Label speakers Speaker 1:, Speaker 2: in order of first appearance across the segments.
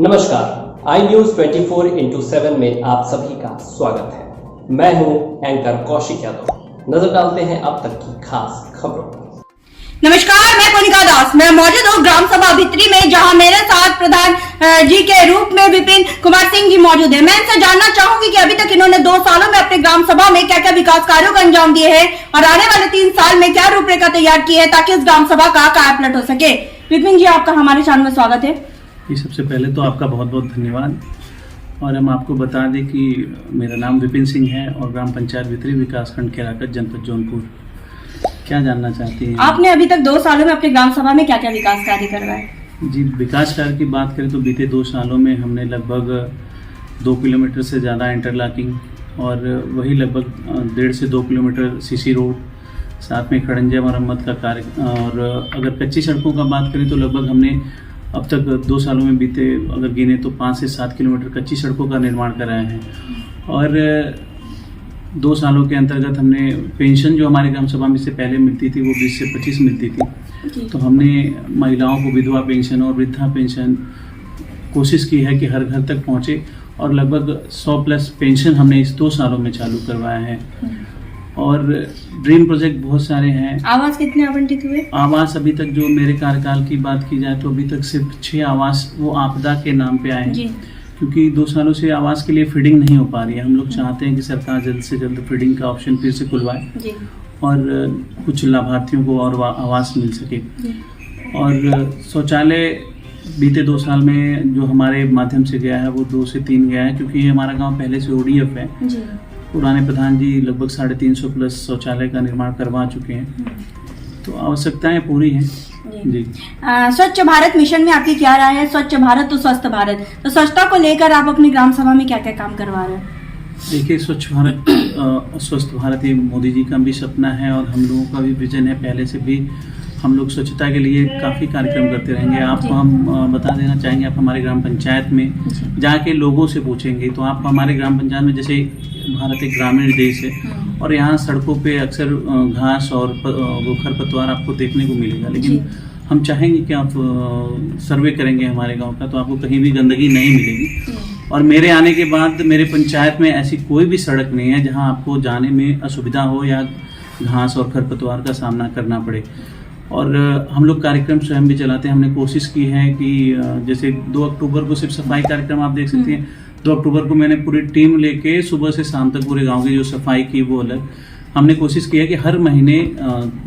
Speaker 1: नमस्कार, आई news 24x7 में आप सभी का स्वागत है। मैं हूं एंकर कौशिक यादव। नजर डालते हैं अब तक की खास खबरों पर।
Speaker 2: नमस्कार, मैं कोनिका दास। मैं मौजूद हूँ ग्राम सभा भित्री में, जहां मेरे साथ प्रधान जी के रूप में विपिन कुमार सिंह जी मौजूद है। मैं इनसे जानना चाहूंगी कि अभी तक इन्होंने 2 सालों में अपने ग्राम सभा में क्या क्या विकास कार्यों को अंजाम दिए हैं और आने वाले 3 साल में क्या रूपरेखा तैयार की है ताकि इस ग्राम सभा का कायापलट हो सके। विपिन जी, आपका हमारे चैनल में स्वागत है।
Speaker 3: जी, सबसे पहले तो आपका बहुत बहुत धन्यवाद। और हम आपको बता दें कि मेरा नाम विपिन सिंह है और ग्राम पंचायत भित्री विकासखंड केराकत, जनपद जौनपुर। क्या जानना चाहती हैं?
Speaker 2: आपने अभी तक 2 सालों में अपने ग्राम सभा में क्या क्या विकास कार्य करवाए?
Speaker 3: जी, विकास कार्य की बात करें तो बीते 2 सालों में हमने लगभग 2 किलोमीटर से ज़्यादा इंटरलॉकिंग और वही लगभग 1.5 से 2 किलोमीटर सीसी रोड, साथ में खड़ंजा मरम्मत का कार्य। और अगर कच्ची सड़कों का बात करें तो लगभग हमने अब तक 2 सालों में बीते अगर गिने तो 5 से 7 किलोमीटर कच्ची सड़कों का निर्माण कराया है। और 2 सालों के अंतर्गत हमने पेंशन जो हमारे ग्राम सभा में से पहले मिलती थी वो 20 से 25 मिलती थी, तो हमने महिलाओं को विधवा पेंशन और वृद्धा पेंशन कोशिश की है कि हर घर तक पहुँचे और लगभग 100+ पेंशन हमने इस 2 सालों में चालू करवाया है। और ड्रीम प्रोजेक्ट बहुत सारे हैं।
Speaker 2: आवास कितने आवंटित हुए?
Speaker 3: आवास अभी तक जो मेरे कार्यकाल की बात की जाए तो अभी तक सिर्फ 6 आवास वो आपदा के नाम पे आए हैं, क्योंकि 2 सालों से आवास के लिए फीडिंग नहीं हो पा रही है। हम लोग चाहते हैं कि सरकार जल्द से जल्द फीडिंग का ऑप्शन फिर से खुलवाए और कुछ लाभार्थियों को और आवास मिल सके। और शौचालय बीते 2 साल में जो हमारे माध्यम से गया है वो 2 से 3 गया है, क्योंकि हमारा गाँव पहले से ODF है। पुराने प्रधान जी लगभग 350+ शौचालय का निर्माण करवा चुके हैं, तो आवश्यकताएं पूरी हैं। जी।
Speaker 2: स्वच्छ भारत मिशन में आपकी क्या राय है? स्वच्छ भारत तो स्वस्थ भारत, तो स्वच्छता को लेकर आप अपनी ग्राम सभा में क्या क्या काम करवा रहे हैं?
Speaker 3: देखिए, स्वच्छ भारत स्वस्थ भारत ये मोदी जी का भी सपना है और हम लोगों का भी विजन है। पहले से भी हम लोग स्वच्छता के लिए काफ़ी कार्यक्रम करते रहेंगे। आपको हम बता देना चाहेंगे, आप हमारे ग्राम पंचायत में जाके लोगों से पूछेंगे तो आप हमारे ग्राम पंचायत में, जैसे भारत एक ग्रामीण देश है और यहाँ सड़कों पे अक्सर घास और वो खरपतवार आपको देखने को मिलेगा, लेकिन हम चाहेंगे कि आप सर्वे करेंगे हमारे गांव का तो आपको कहीं भी गंदगी नहीं मिलेगी। और मेरे आने के बाद मेरे पंचायत में ऐसी कोई भी सड़क नहीं है जहां आपको जाने में असुविधा हो या घास और खरपतवार का सामना करना पड़े। और हम लोग कार्यक्रम स्वयं भी चलाते हैं। हमने कोशिश की है कि जैसे 2 अक्टूबर को सिर्फ सफाई कार्यक्रम आप देख सकते हैं। 2 अक्टूबर को मैंने पूरी टीम लेके सुबह से शाम तक पूरे गांव की जो सफाई की वो अलग। हमने कोशिश की है कि हर महीने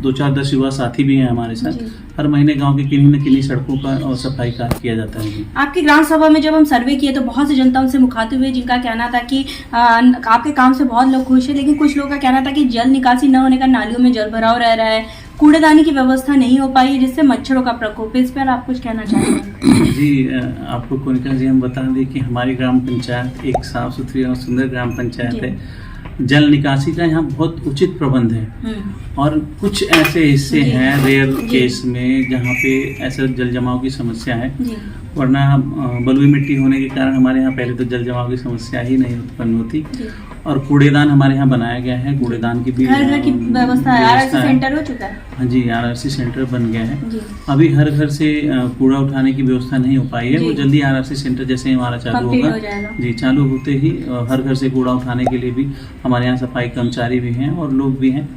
Speaker 3: 2-4-10 युवा साथी भी हैं हमारे साथ, हर महीने गांव की किन्हीं न किन्हीं सड़कों का और सफाई कार्य किया जाता है।
Speaker 2: आपकी ग्राम सभा में जब हम सर्वे किए तो बहुत सी जनता उनसे मुखातिब हुए, जिनका कहना था कि आपके काम से बहुत लोग खुश है, लेकिन कुछ लोगों का कहना था कि जल निकासी न होने का नालियों में जल भराव रह रहा है, कूड़ेदानी की व्यवस्था नहीं हो पाई है, जिससे मच्छरों का प्रकोप है। इस पर आप कुछ कहना चाहेंगे?
Speaker 3: जी, आपको कोनिका जी हम बता दें कि हमारी ग्राम पंचायत एक साफ सुथरी और सुंदर ग्राम पंचायत है। जल निकासी का यहाँ बहुत उचित प्रबंध है और कुछ ऐसे हिस्से हैं रेयर केस में जहाँ पे ऐसा जल जमाव की समस्या है, वरना बलुई मिट्टी होने के कारण हमारे यहाँ पहले तो जल जमाव की समस्या ही नहीं उत्पन्न होती। और कूड़ेदान हमारे यहाँ बनाया गया है, कूड़ेदान की भी
Speaker 2: घर की व्यवस्था है। RRC सेंटर हो चुका है।
Speaker 3: हाँ जी, RRC सेंटर बन गया है। अभी हर घर से कूड़ा उठाने की व्यवस्था नहीं हो पाई है, वो जल्दी RRC सेंटर जैसे हमारा चालू होगा जी, चालू होते ही हर घर से कूड़ा उठाने के लिए भी हमारे यहाँ सफाई कर्मचारी भी हैं और लोग भी हैं,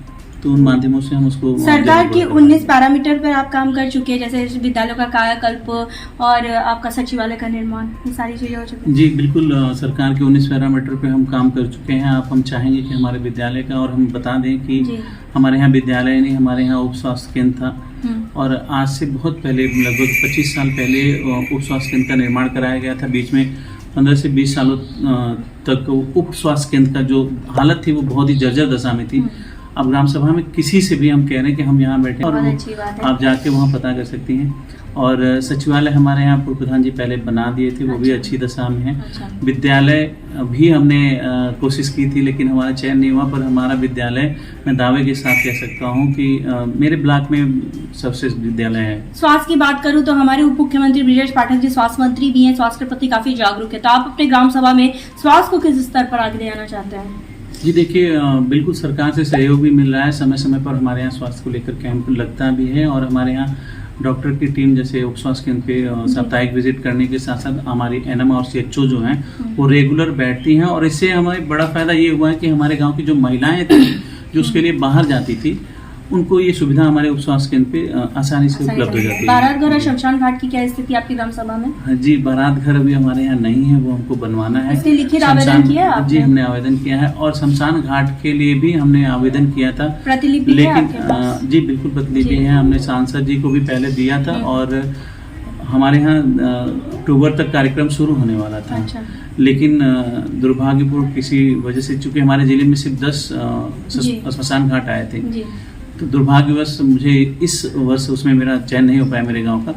Speaker 3: तो उन माध्यमों से हम उसको।
Speaker 2: सरकार की 19 पैरामीटर पर आप काम कर चुके हैं, जैसे विद्यालयों का कायाकल्प और आपका सचिवालय का निर्माण, ये सारी चीजें हो चुकी हैं? जी
Speaker 3: बिल्कुल, सरकार के 19 पैरामीटर पे हम काम कर चुके हैं। आप हम चाहेंगे कि हमारे विद्यालय का, और हम बता दें कि हमारे यहाँ विद्यालय नहीं, हमारे यहाँ उप स्वास्थ्य केंद्र था और आज से बहुत पहले लगभग 25 साल पहले उप स्वास्थ्य केंद्र का निर्माण कराया गया था। बीच में 15 से 20 सालों तक उप स्वास्थ्य केंद्र का जो हालत थी वो बहुत ही जर्जर दशा में थी। अब ग्राम सभा में किसी से भी हम कह रहे हैं कि हम यहाँ बैठे और आप जाके वहाँ पता कर सकती हैं। और सचिवालय हमारे यहाँ पूर्व प्रधान जी पहले बना दिए थे, वो भी अच्छी दशा में है। विद्यालय भी हमने कोशिश की थी लेकिन हमारा चयन नहीं हुआ, पर हमारा विद्यालय मैं दावे के साथ कह सकता हूँ कि मेरे ब्लॉक में सबसे विद्यालय है।
Speaker 2: स्वास्थ्य की बात करूँ तो हमारे उप मुख्यमंत्री ब्रिजेश पाठक जी स्वास्थ्य मंत्री भी हैं, स्वास्थ्य के प्रति काफी जागरूक है, तो आप अपने ग्राम सभा में स्वास्थ्य को किस स्तर पर आगे ले जाना चाहते हैं?
Speaker 3: जी देखिए, बिल्कुल सरकार से सहयोग भी मिल रहा है। समय समय पर हमारे यहाँ स्वास्थ्य को लेकर कैंप लगता भी है और हमारे यहाँ डॉक्टर की टीम जैसे उप स्वास्थ्य केंद्र पे साप्ताहिक विजिट करने के साथ साथ हमारी एनएम और सीएचओ जो हैं वो रेगुलर बैठती हैं। और इससे हमें बड़ा फायदा ये हुआ है कि हमारे गांव की जो महिलाएं थी जो उसके लिए बाहर जाती थी, उनको ये सुविधा हमारे उप स्वास्थ्य केंद्र पे आसानी से उपलब्ध हो जाती है।
Speaker 2: बारात घर और शमशान घाट की क्या स्थिति आपकी ग्राम सभा में?
Speaker 3: हाँ जी, बारात घर अभी हमारे यहाँ नहीं है, वो हमको बनवाना है।
Speaker 2: इसके लिखित आवेदन किया है आपने? जी,
Speaker 3: हमने आवेदन किया है और शमशान घाट के लिए भी हमने आवेदन किया था।
Speaker 2: प्रतिलिपि
Speaker 3: लेकिन जी बिल्कुल प्रतिलिपि है, हमने सांसद जी को भी पहले दिया था और हमारे यहाँ अक्टूबर तक कार्यक्रम शुरू होने वाला था।
Speaker 2: अच्छा।
Speaker 3: लेकिन दुर्भाग्यपूर्ण किसी वजह से, चूंकि हमारे जिले में सिर्फ 10 श्मशान घाट आए थे, तो दुर्भाग्यवश मुझे इस वर्ष उसमें मेरा चयन नहीं हो पाया मेरे गांव का।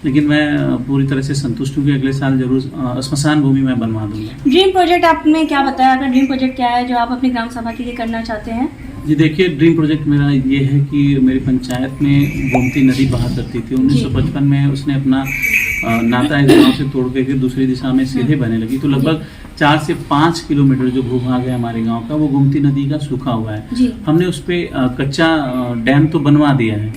Speaker 3: लेकिन मैं पूरी तरह से संतुष्ट हूँ कि अगले साल जरूर श्मशान भूमि मैं बनवा दूंगा।
Speaker 2: ड्रीम प्रोजेक्ट आपने क्या बताया? अगर ड्रीम प्रोजेक्ट क्या है जो आप अपनी ग्राम सभा के लिए करना चाहते हैं?
Speaker 3: जी देखिए, ड्रीम प्रोजेक्ट मेरा ये है कि मेरी पंचायत में गोमती नदी बहा करती थी। 1955 में उसने अपना नाता इस गाँव से तोड़ के फिर दूसरी दिशा में सीधे बहने लगी। तो लगभग 4 से 5 किलोमीटर जो भूभाग है हमारे गांव का, वो गोमती नदी का सूखा हुआ है। हमने उस पे कच्चा डैम तो बनवा दिया है,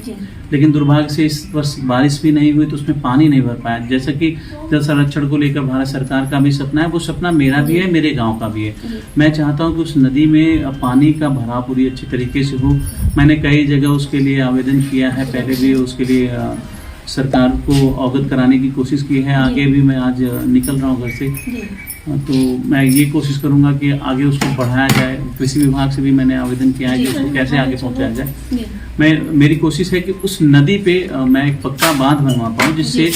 Speaker 3: लेकिन दुर्भाग्य से इस वर्ष बारिश भी नहीं हुई तो उसमें पानी नहीं भर पाया। जैसा कि जल संरक्षण को लेकर भारत सरकार का भी सपना है, वो सपना मेरा भी है, मेरे गांव का भी है। मैं चाहता हूं कि उस नदी में पानी का भराव पूरी अच्छी तरीके से हो। मैंने कई जगह उसके लिए आवेदन किया है, पहले भी उसके लिए सरकार को अवगत कराने की कोशिश की है। आगे भी मैं आज निकल रहा हूँ घर से, तो मैं ये कोशिश करूंगा कि आगे उसको बढ़ाया जाए। कृषि विभाग से भी मैंने आवेदन किया है कि उसको कैसे आगे पहुंचाया जाए। मेरी कोशिश है कि उस नदी पे मैं एक पक्का बांध बनवा पाऊँ, जिससे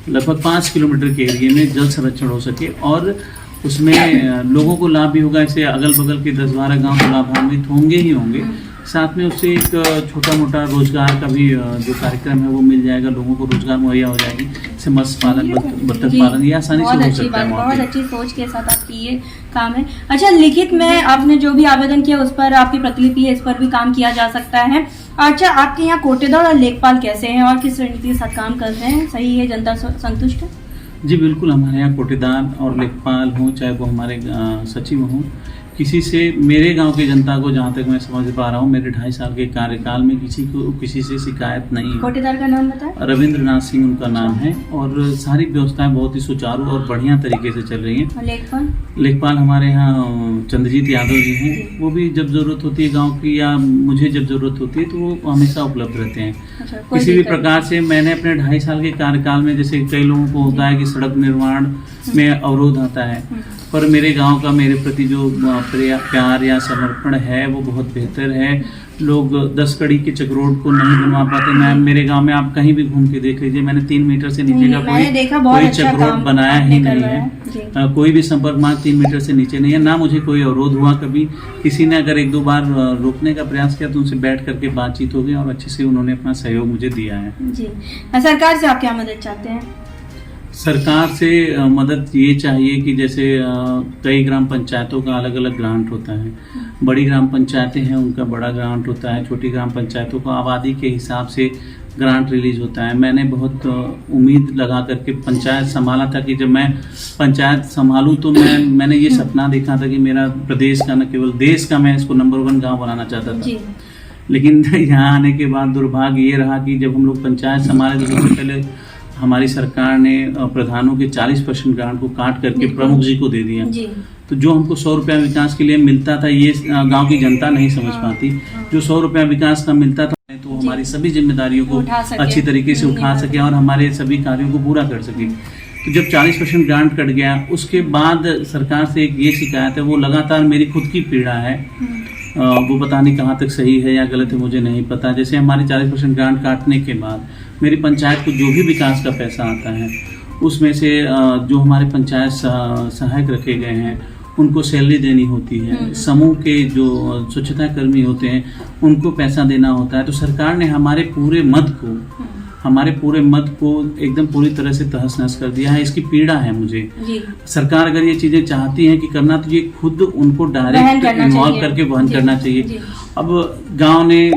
Speaker 3: लगभग 5 किलोमीटर के एरिया में जल संरक्षण हो सके और उसमें लोगों को लाभ भी होगा। इससे अगल बगल के 10-12 गाँव को लाभान्वित होंगे ही होंगे। साथ में उससे एक छोटा मोटा रोजगार का भी जो कार्यक्रम है वो मिल जाएगा, लोगों को रोजगार मुहैया हो जाएगी। जैसे मत्स्य पालन, बत्तख पालन, ये आसानी से हो सकता है।
Speaker 2: बहुत अच्छी सोच के साथ आपकी ये काम है। अच्छा, लिखित में आपने जो भी आवेदन किया उस पर आपकी प्रतिलिपि है, इस पर भी काम किया जा सकता है। अच्छा, आपके यहाँ कोटेदार और लेखपाल कैसे हैं और किस रणनीति के साथ काम कर रहे हैं? सही है, जनता संतुष्ट है?
Speaker 3: जी बिल्कुल, हमारे यहाँ कोटेदार और लेखपाल हों, चाहे वो हमारे सचिव हों, किसी से, मेरे गांव की जनता को जहां तक मैं समझ पा रहा हूं, मेरे 2.5 साल के कार्यकाल में किसी से शिकायत नहीं है।
Speaker 2: कोटेदार का नाम बताएं?
Speaker 3: रविंद्रनाथ सिंह उनका नाम है और सारी व्यवस्थाएं बहुत ही सुचारू और बढ़िया तरीके से चल रही हैं। लेखपाल हमारे यहाँ चंद्रजीत यादव जी हैं। वो भी जब जरूरत होती है गाँव की या मुझे जब जरूरत होती है तो वो हमेशा उपलब्ध रहते हैं। किसी भी प्रकार से मैंने अपने 2.5 साल के कार्यकाल में, जैसे कई लोगों को होता है कि सड़क निर्माण में अवरोध आता है, पर मेरे गांव का मेरे प्रति जो प्यार या समर्पण है वो बहुत बेहतर है। लोग 10 कड़ी के चक्रोड को नहीं बनवा पाते। मैं मेरे गांव में आप कहीं भी घूम के देख लीजिए, मैंने 3 मीटर से नीचे का कोई चक्रोड बनाया ही नहीं है। कोई भी संपर्क मार्ग 3 मीटर से नीचे नहीं है। ना मुझे कोई अवरोध हुआ कभी। किसी ने अगर 1-2 बार रोकने का प्रयास किया तो उनसे बैठ करके बातचीत हो गई और अच्छे से उन्होंने अपना सहयोग मुझे दिया है।
Speaker 2: जी, सरकार से आप क्या मदद चाहते हैं?
Speaker 3: सरकार से मदद ये चाहिए कि जैसे कई ग्राम पंचायतों का अलग अलग ग्रांट होता है। बड़ी ग्राम पंचायतें हैं, उनका बड़ा ग्रांट होता है। छोटी ग्राम पंचायतों को आबादी के हिसाब से ग्रांट रिलीज होता है। मैंने बहुत उम्मीद लगा करके पंचायत संभाला था कि जब मैं पंचायत संभालूं तो मैंने ये सपना देखा था कि मेरा प्रदेश का, न केवल देश का, मैं इसको नंबर 1 गाँव बनाना चाहता था। लेकिन यहाँ आने के बाद दुर्भाग्य ये रहा कि जब हम लोग पंचायत संभाले तो सबसे पहले हमारी सरकार ने प्रधानों के 40% ग्रांट को काट करके प्रमुख जी को दे दिया। तो जो हमको 100 रुपया विकास के लिए मिलता था, ये गांव की जनता नहीं समझ पाती। जो 100 रुपया विकास का मिलता था तो हमारी सभी जिम्मेदारियों को अच्छी तरीके से उठा सके और हमारे सभी कार्यों को पूरा कर सके। तो जब 40% ग्रांट कट गया, उसके बाद सरकार से एक ये शिकायत है, वो लगातार मेरी खुद की पीड़ा है। वो पता नहीं कहाँ तक सही है या गलत है, मुझे नहीं पता। जैसे हमारे 40% ग्रांट काटने के बाद मेरी पंचायत को जो भी विकास का पैसा आता है उसमें से जो हमारे पंचायत सहायक रखे गए हैं उनको सैलरी देनी होती है। समूह के जो स्वच्छता कर्मी होते हैं उनको पैसा देना होता है। तो सरकार ने हमारे पूरे मद को एकदम पूरी तरह से तहस नहस कर दिया है। इसकी पीड़ा है मुझे। सरकार अगर ये चीजें चाहती है कि करना, तो ये खुद उनको डायरेक्ट इन्वॉल्व करके वहन करना चाहिए। अब गांव ने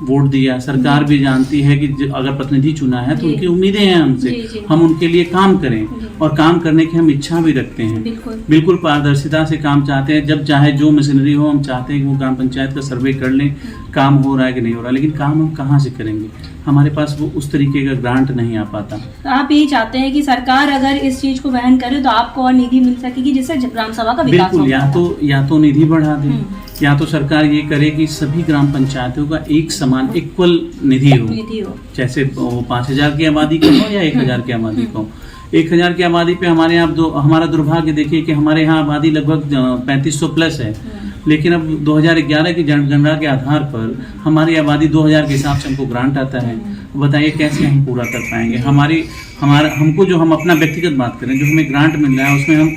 Speaker 3: वोट दिया, सरकार भी जानती है कि अगर प्रतिनिधि चुना है तो
Speaker 2: जी।
Speaker 3: उनकी उम्मीदें हैं हमसे,
Speaker 2: जी, जी।
Speaker 3: हम उनके लिए काम करें
Speaker 2: जी।
Speaker 3: और काम करने की हम इच्छा भी रखते हैं। बिल्कुल पारदर्शिता से काम चाहते हैं, जब चाहे जो मशीनरी हो हम चाहते हैं कि वो ग्राम पंचायत का सर्वे कर लें, काम हो रहा है कि नहीं हो रहा, लेकिन काम हम कहाँ से करेंगे, हमारे पास वो उस तरीके का ग्रांट नहीं आ पाता।
Speaker 2: तो आप यही चाहते हैं कि सरकार अगर इस चीज को वहन करे तो आपको और निधि मिल सकेगी जिससे ग्राम सभा का विकास
Speaker 3: बिल्कुल,
Speaker 2: होगा।
Speaker 3: या तो निधि बढ़ा दे, या तो सरकार ये करे कि सभी ग्राम पंचायतों का एक समान इक्वल निधि हो, जैसे 5,000 की आबादी का हो या 1,000 की आबादी का हो। 1,000 की आबादी पे हमारे यहाँ हमारा दुर्भाग्य देखिए कि हमारे यहाँ आबादी लगभग 3500 प्लस है, लेकिन अब 2011 की जनगणना के आधार पर हमारी आबादी 2000 के हिसाब से हमको ग्रांट आता है। बताइए कैसे हम पूरा कर पाएंगे। हमको जो हम अपना व्यक्तिगत बात करें, जो हमें ग्रांट मिल रहा है उसमें हम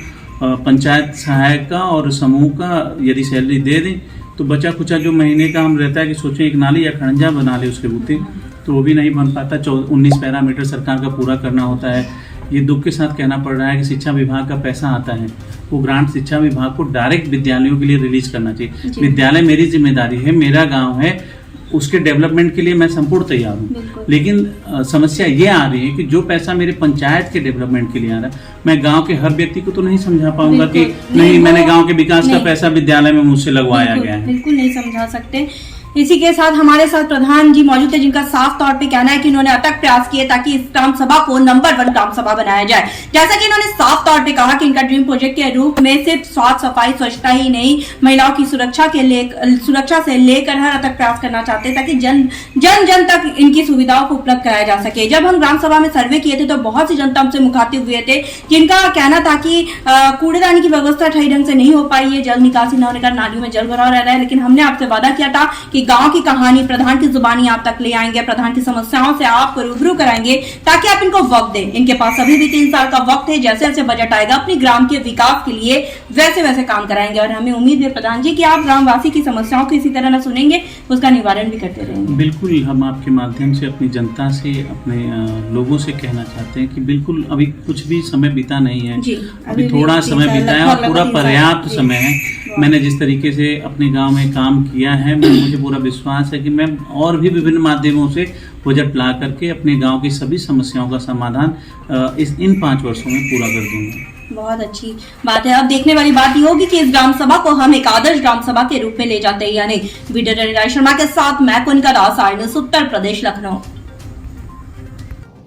Speaker 3: पंचायत सहायक का और समूह का यदि सैलरी दे दें तो बचा कुचा जो महीने का हम रहता है कि सोचें एक नाली या खड़ंजा बना ले उसके बूते, तो वो भी नहीं बन पाता। 19 पैरामीटर सरकार का पूरा करना होता है। ये दुख के साथ कहना पड़ रहा है कि शिक्षा विभाग का पैसा आता है, वो ग्रांट शिक्षा विभाग को डायरेक्ट विद्यालयों के लिए रिलीज करना चाहिए। विद्यालय मेरी जिम्मेदारी है, मेरा गाँव है, उसके डेवलपमेंट के लिए मैं संपूर्ण तैयार हूँ, लेकिन समस्या ये आ रही है कि जो पैसा मेरे पंचायत के डेवलपमेंट के लिए आ रहा है, मैं गांव के हर व्यक्ति को तो नहीं समझा पाऊंगा कि नहीं मैंने गांव के विकास का पैसा विद्यालय में मुझसे लगवाया गया है।
Speaker 2: बिल्कुल नहीं समझा सकते। इसी के साथ हमारे साथ प्रधान जी मौजूद है जिनका साफ तौर पे कहना है कि उन्होंने अथक प्रयास किए ताकि इस ग्राम सभा को नंबर 1 ग्राम सभा बनाया जाए। जैसा कि इन्होंने साफ तौर पे कहा कि इनका ड्रीम प्रोजेक्ट के रूप में सिर्फ साफ सफाई स्वच्छता ही नहीं, महिलाओं की सुरक्षा से लेकर हर अथक प्रयास करना चाहते हैं ताकि जन तक इनकी सुविधाओं को उपलब्ध कराया जा सके। जब हम ग्राम सभा में सर्वे किए थे तो बहुत सी जनता हमसे मुखातिब हुए थे जिनका कहना था कि कूड़ेदानी की व्यवस्था सही ढंग से नहीं हो पाई है, जल निकासी न होने का नालियों में जल भराव रह रहा है। लेकिन हमने आपसे वादा किया था कि गांव की कहानी प्रधान की जुबानी आप तक ले आएंगे, प्रधान की समस्याओं से आपको रूबरू कराएंगे ताकि आप इनको वक्त दें। इनके पास अभी भी 3 साल का वक्त है, जैसे जैसे बजट आएगा अपने ग्राम के विकास के लिए वैसे वैसे काम कराएंगे। और हमें उम्मीद है प्रधान जी कि आप ग्रामवासी की समस्याओं को इसी तरह न सुनेंगे, उसका निवारण भी करते रहेंगे।
Speaker 3: बिल्कुल, हम आपके माध्यम से अपनी जनता से, अपने लोगों से कहना चाहते हैं कि बिल्कुल अभी कुछ भी समय बीता नहीं है, अभी थोड़ा समय बीता है और पूरा पर्याप्त समय है। मैंने जिस तरीके से अपने गांव में काम किया है, मुझे पूरा विश्वास है कि मैं और भी विभिन्न माध्यमों से बजट ला करके अपने गांव की सभी समस्याओं का समाधान इन 5 वर्षों में पूरा कर दूंगा।
Speaker 2: बहुत अच्छी बात है। अब देखने वाली बात ये होगी कि इस ग्राम सभा को हम एक आदर्श ग्राम सभा के रूप में ले जाते हैं या नहीं। वीडियो जर्नलिस्ट शर्मा के साथ मैं कोनिका दास, आई न्यूज़ उत्तर प्रदेश, लखनऊ।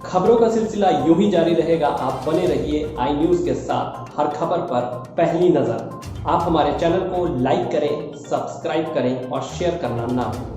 Speaker 1: खबरों का सिलसिला यूं ही जारी रहेगा। आप बने रहिए आई न्यूज़ के साथ, हर खबर पर पहली नजर। आप हमारे चैनल को लाइक करें, सब्सक्राइब करें और शेयर करना ना भूलें।